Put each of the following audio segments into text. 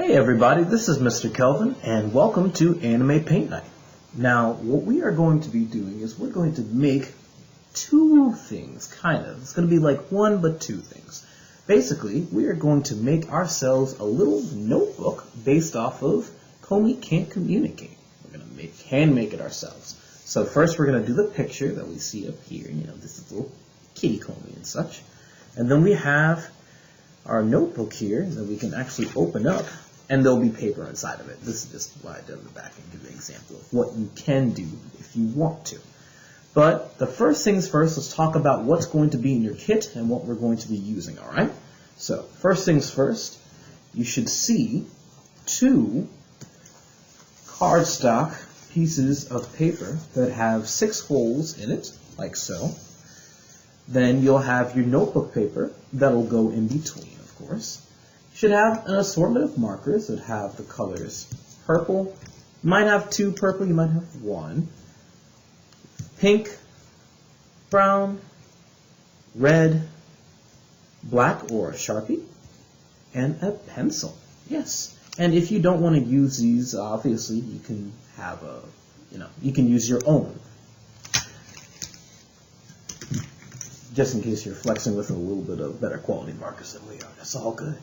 Hey everybody, this is Mr. Kelvin and welcome to Anime Paint Night. Now, what we are going to be doing is we're going to make two things, kind of. It's going to be like one but two things. Basically, we are going to make ourselves a little notebook based off of Komi Can't Communicate. We're going to hand make it ourselves. So first we're going to do the picture that we see up here. This is little kitty Komi and such. And then we have our notebook here that we can actually open up, and there'll be paper inside of it. This is just what I did in the back and give an example of what you can do if you want to. But the first things first, let's talk about what's going to be in your kit and what we're going to be using, all right? So first things first, you should see two cardstock pieces of paper that have 6 holes in it, like so. Then you'll have your notebook paper that'll go in between, of course. You should have an assortment of markers that have the colors purple. You might have 2 purple, you might have 1. Pink, brown, red, black or a Sharpie, and a pencil. Yes. And if you don't want to use these, obviously you can have you can use your own. Just in case you're flexing with a little bit of better quality markers than we are. That's all good.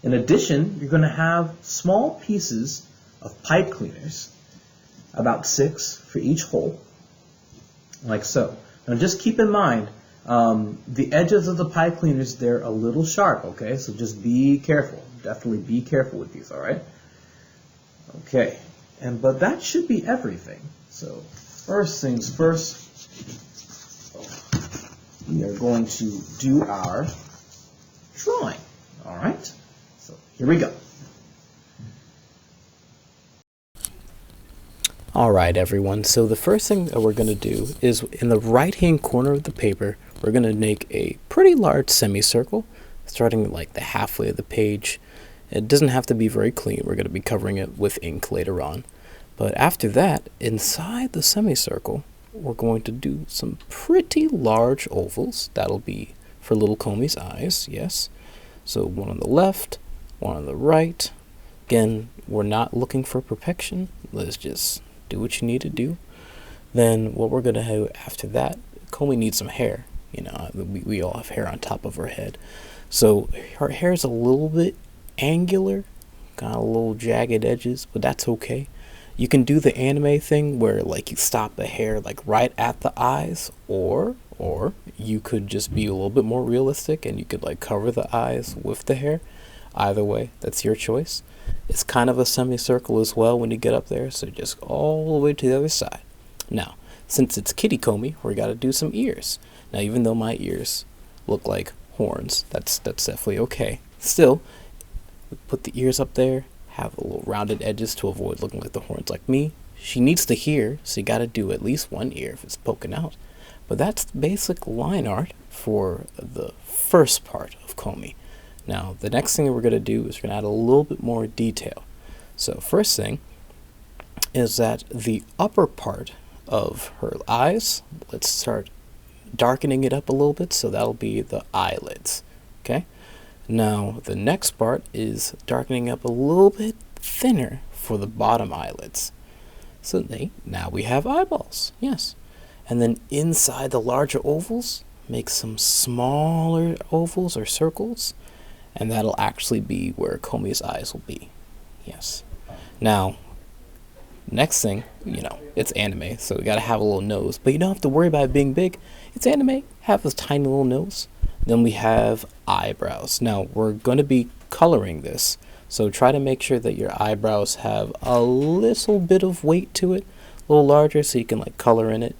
In addition, you're going to have small pieces of pipe cleaners, about 6 for each hole, like so. Now just keep in mind, the edges of the pipe cleaners, they're a little sharp, okay? So just be careful. Definitely be careful with these, all right? Okay, but that should be everything. So first things first, we are going to do our drawing, all right? So here we go. All right, everyone. So the first thing that we're going to do is in the right-hand corner of the paper, we're going to make a pretty large semicircle, starting like the halfway of the page. It doesn't have to be very clean. We're going to be covering it with ink later on. But after that, inside the semicircle, we're going to do some pretty large ovals. That'll be for little Komi's eyes, yes. So one on the left, one on the right. Again, we're not looking for perfection. Let's just do what you need to do. Then what we're going to have after that, Komi needs some hair. We all have hair on top of her head. So her hair is a little bit angular, got a little jagged edges, but that's okay. You can do the anime thing where like you stop the hair like right at the eyes, or you could just be a little bit more realistic and you could like cover the eyes with the hair. Either way, that's your choice. It's kind of a semicircle as well when you get up there, so just all the way to the other side. Now, since it's kitty Komi, we got to do some ears. Now, even though my ears look like horns, that's definitely okay. Still, we put the ears up there, have a little rounded edges to avoid looking like the horns like me. She needs to hear, so you got to do at least one ear if it's poking out. But that's basic line art for the first part of Komi. Now, the next thing that we're going to do is we're going to add a little bit more detail. So first thing is that the upper part of her eyes, let's start darkening it up a little bit, so that'll be the eyelids, okay? Now, the next part is darkening up a little bit thinner for the bottom eyelids. So now we have eyeballs, yes. And then inside the larger ovals, make some smaller ovals or circles, and that'll actually be where Komi's eyes will be, yes. Now, next thing, it's anime, so we gotta have a little nose, but you don't have to worry about it being big. It's anime, have this tiny little nose. Then we have eyebrows. Now, we're going to be coloring this, so try to make sure that your eyebrows have a little bit of weight to it, a little larger, so you can like color in it.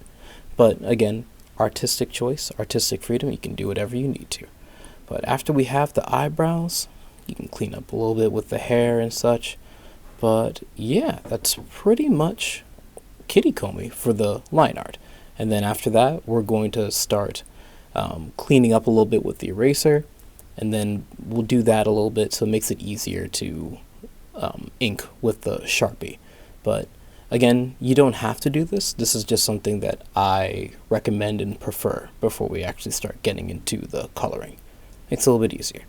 But again, artistic choice, artistic freedom, you can do whatever you need to. But after we have the eyebrows, you can clean up a little bit with the hair and such. But yeah, that's pretty much kitty Komi for the line art. And then after that, we're going to start cleaning up a little bit with the eraser, and then we'll do that a little bit so it makes it easier to ink with the Sharpie. But again, you don't have to do this. This is just something that I recommend and prefer before we actually start getting into the coloring. It's a little bit easier.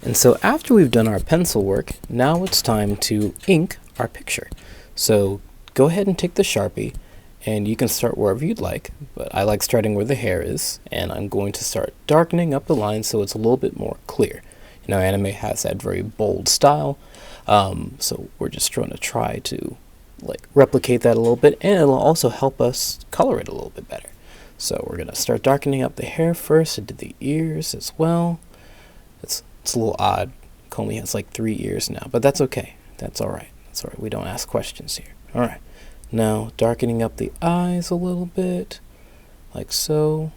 And so after we've done our pencil work, now it's time to ink our picture. So go ahead and take the Sharpie, and you can start wherever you'd like, but I like starting where the hair is, and I'm going to start darkening up the line so it's a little bit more clear. You know, anime has that very bold style, so we're just trying to like replicate that a little bit, and it'll also help us color it a little bit better. So we're gonna start darkening up the hair first, and do the ears as well. It's a little odd. Komi has like 3 ears now, but that's okay. That's all right. That's all right. We don't ask questions here. All right. Now darkening up the eyes a little bit, like so.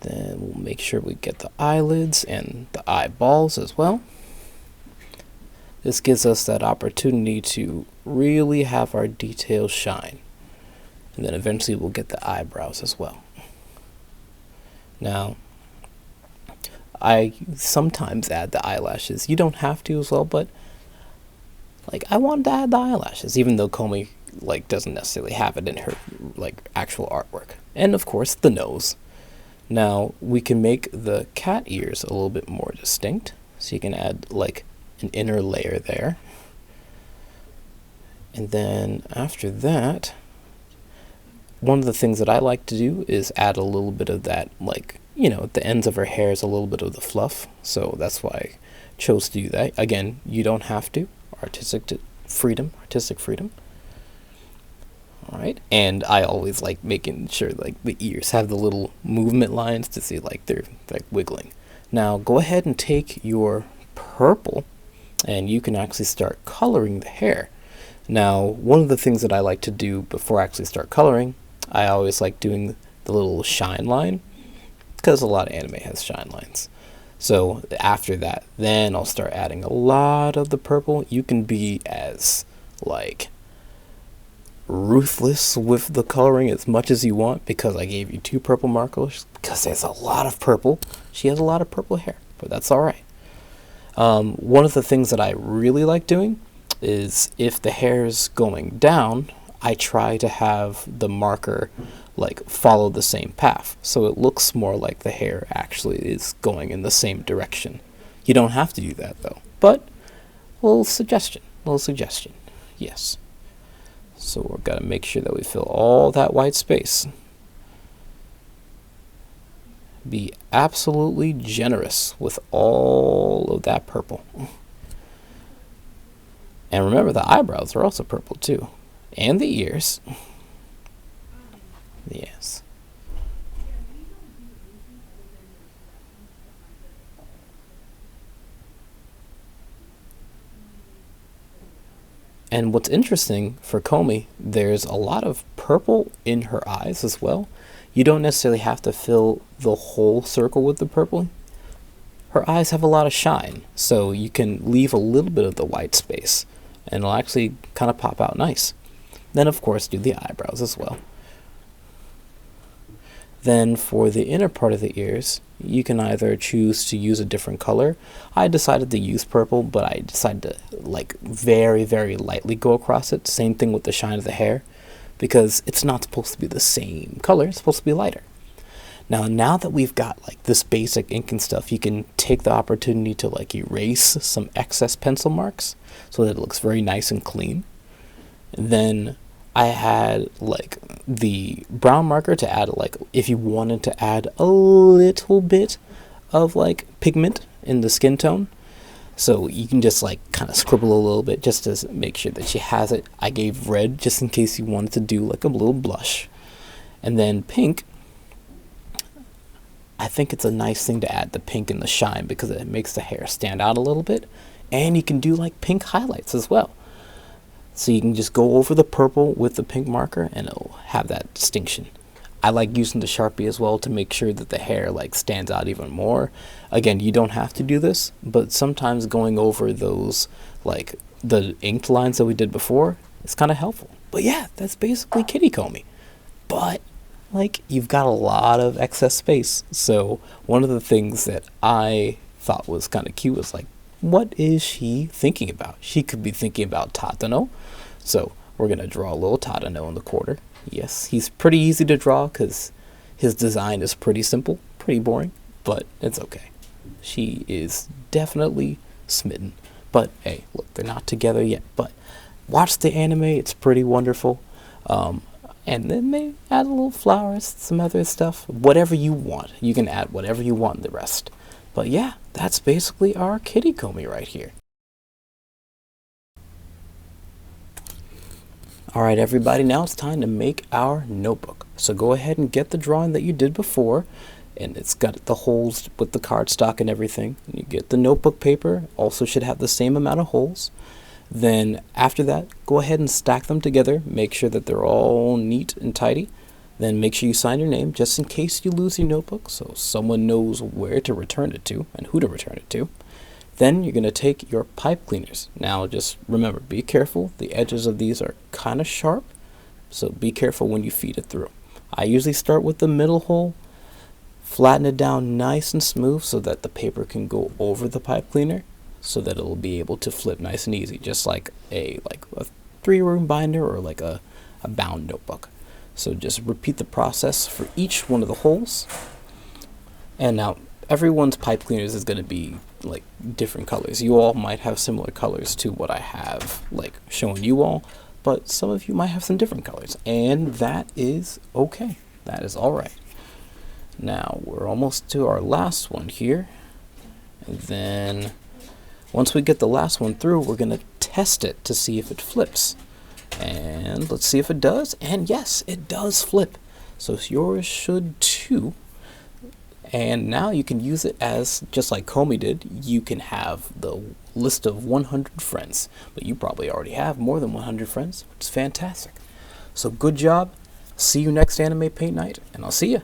Then we'll make sure we get the eyelids and the eyeballs as well. This gives us that opportunity to really have our details shine. And then eventually we'll get the eyebrows as well. Now, I sometimes add the eyelashes. You don't have to as well, but like I wanted to add the eyelashes, even though Komi like doesn't necessarily have it in her like actual artwork. And of course the nose. Now we can make the cat ears a little bit more distinct. So you can add like an inner layer there. And then after that, one of the things that I like to do is add a little bit of that, like, you know, at the ends of her hair is a little bit of the fluff. So that's why I chose to do that. Again, you don't have to. Artistic freedom. All right. And I always like making sure like the ears have the little movement lines to see like they're like wiggling. Now go ahead and take your purple and you can actually start coloring the hair. Now, one of the things that I like to do before I actually start coloring, I always like doing the little shine line, because a lot of anime has shine lines. So after that, then I'll start adding a lot of the purple. You can be as like ruthless with the coloring as much as you want, because I gave you 2 purple markers, because there's a lot of purple. She has a lot of purple hair, but that's all right. One of the things that I really like doing is if the hair is going down, I try to have the marker like follow the same path, so it looks more like the hair actually is going in the same direction. You don't have to do that though, but a little suggestion, yes. So we've got to make sure that we fill all that white space. Be absolutely generous with all of that purple. And remember, the eyebrows are also purple too. And the ears. Yes. And what's interesting for Komi, there's a lot of purple in her eyes as well. You don't necessarily have to fill the whole circle with the purple. Her eyes have a lot of shine, so you can leave a little bit of the white space, and it'll actually kind of pop out nice. Then, of course, do the eyebrows as well. Then for the inner part of the ears, you can either choose to use a different color. I decided to use purple, but I decided to like very, very lightly go across it. Same thing with the shine of the hair, because it's not supposed to be the same color. It's supposed to be lighter. Now that we've got like this basic ink and stuff, you can take the opportunity to like erase some excess pencil marks so that it looks very nice and clean. And then I had like the brown marker to add, like if you wanted to add a little bit of like pigment in the skin tone. So you can just like kind of scribble a little bit just to make sure that she has it. I gave red just in case you wanted to do like a little blush. And then pink, I think it's a nice thing to add the pink and the shine because it makes the hair stand out a little bit. And you can do like pink highlights as well. So you can just go over the purple with the pink marker and it'll have that distinction. I like using the Sharpie as well to make sure that the hair like stands out even more. Again, you don't have to do this, but sometimes going over those like the inked lines that we did before is kind of helpful. But yeah, that's basically Kitty Komi. But like you've got a lot of excess space. So one of the things that I thought was kind of cute was like, what is she thinking about? She could be thinking about Tatano. So we're going to draw a little Tatano in the quarter. Yes, he's pretty easy to draw because his design is pretty simple, pretty boring, but it's okay. She is definitely smitten. But hey, look, they're not together yet. But watch the anime; it's pretty wonderful. And then maybe add a little flowers, some other stuff, whatever you want. You can add whatever you want in the rest. But yeah, that's basically our kitty Komi right here. Alright everybody, now it's time to make our notebook. So go ahead and get the drawing that you did before, and it's got the holes with the cardstock and everything. You get the notebook paper, also should have the same amount of holes. Then after that, go ahead and stack them together. Make sure that they're all neat and tidy. Then make sure you sign your name just in case you lose your notebook so someone knows where to return it to and who to return it to. Then you're going to take your pipe cleaners. Now just remember, be careful. The edges of these are kind of sharp, so be careful when you feed it through. I usually start with the middle hole, flatten it down nice and smooth so that the paper can go over the pipe cleaner, so that it'll be able to flip nice and easy, just like a 3-room binder or like a bound notebook. So just repeat the process for each one of the holes. And now everyone's pipe cleaners is going to be like different colors. You all might have similar colors to what I have like showing you all, but some of you might have some different colors, and that is okay. That is all right. Now we're almost to our last one here, and then once we get the last one through, we're going to test it to see if it flips. And let's see if it does. And yes, it does flip. So yours should too. And now you can use it as, just like Komi did, you can have the list of 100 friends. But you probably already have more than 100 friends, which is fantastic. So good job. See you next Anime Paint Night, and I'll see you.